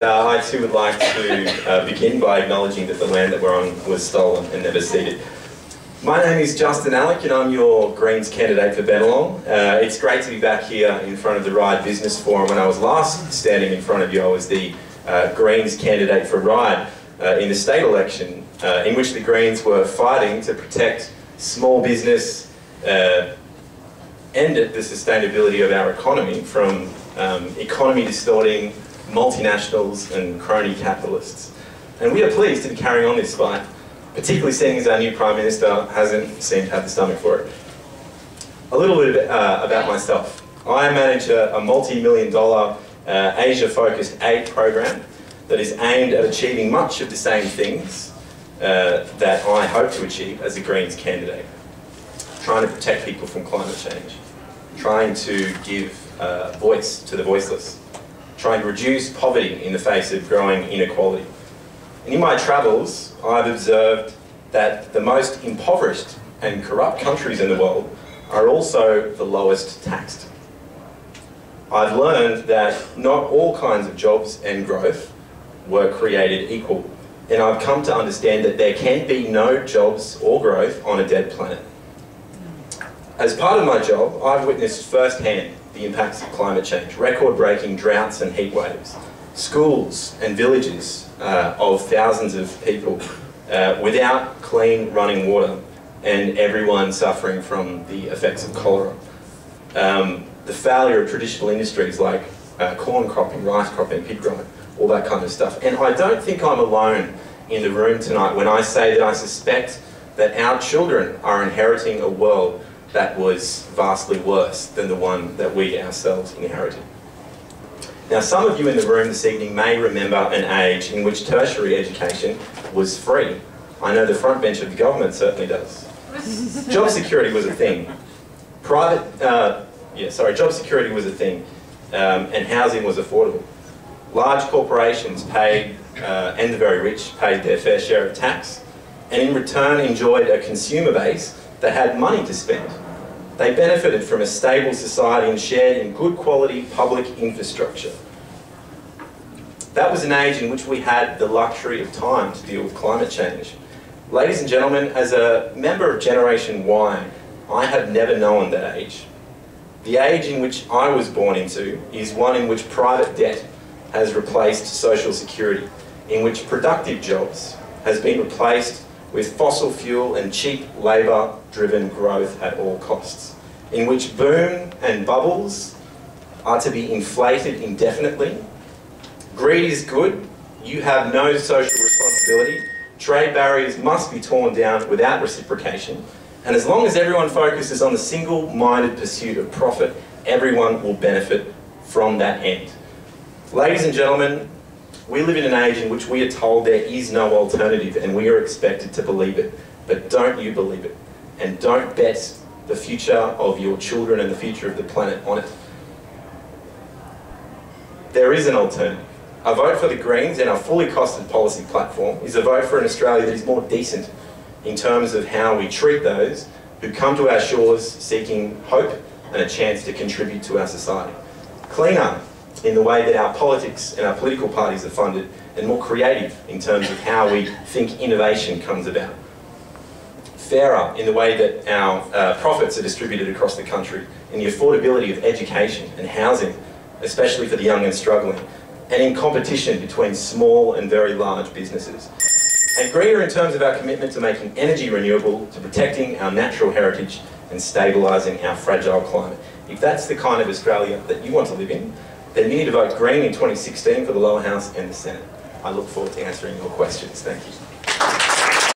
I too would like to begin by acknowledging that the land that we're on was stolen and never ceded. My name is Justin Alec and I'm your Greens candidate for Bennelong. It's great to be back here in front of the Ryde Business Forum. When I was last standing in front of you, I was the Greens candidate for Ryde in the state election, in which the Greens were fighting to protect small business, end the sustainability of our economy from economy distorting multinationals and crony capitalists. And we are pleased to be carrying on this fight, particularly seeing as our new Prime Minister hasn't seemed to have the stomach for it. A little bit about myself. I manage a multi-million-dollar Asia-focused aid program that is aimed at achieving much of the same things that I hope to achieve as a Greens candidate. Trying to protect people from climate change, trying to give voice to the voiceless, trying to reduce poverty in the face of growing inequality. And in my travels, I've observed that the most impoverished and corrupt countries in the world are also the lowest taxed. I've learned that not all kinds of jobs and growth were created equal, and I've come to understand that there can be no jobs or growth on a dead planet. As part of my job, I've witnessed firsthand the impacts of climate change, record-breaking droughts and heat waves, schools and villages of thousands of people without clean running water, and everyone suffering from the effects of cholera. The failure of traditional industries like corn cropping, rice cropping, pig growing, all that kind of stuff. And I don't think I'm alone in the room tonight when I say that I suspect that our children are inheriting a world that was vastly worse than the one that we ourselves inherited. Now, some of you in the room this evening may remember an age in which tertiary education was free. I know the front bench of the government certainly does. Job security was a thing. Job security was a thing, and housing was affordable. Large corporations paid, and the very rich, paid their fair share of tax, and in return enjoyed a consumer base that had money to spend. They benefited from a stable society and shared in good quality public infrastructure. That was an age in which we had the luxury of time to deal with climate change. Ladies and gentlemen, as a member of Generation Y, I have never known that age. The age in which I was born into is one in which private debt has replaced social security, in which productive jobs has been replaced with fossil fuel and cheap labour-driven growth at all costs, in which boom and bubbles are to be inflated indefinitely. Greed is good, you have no social responsibility, trade barriers must be torn down without reciprocation, and as long as everyone focuses on the single-minded pursuit of profit, everyone will benefit from that end. Ladies and gentlemen, we live in an age in which we are told there is no alternative and we are expected to believe it. But don't you believe it. And don't bet the future of your children and the future of the planet on it. There is an alternative. A vote for the Greens and our fully costed policy platform is a vote for an Australia that is more decent in terms of how we treat those who come to our shores seeking hope and a chance to contribute to our society. Cleaner in the way that our politics and our political parties are funded, and more creative in terms of how we think innovation comes about. Fairer in the way that our profits are distributed across the country, and the affordability of education and housing, especially for the young and struggling, and in competition between small and very large businesses. And greener in terms of our commitment to making energy renewable, to protecting our natural heritage and stabilising our fragile climate. If that's the kind of Australia that you want to live in, then you need to vote Green in 2016 for the lower house and the Senate. I look forward to answering your questions. Thank you.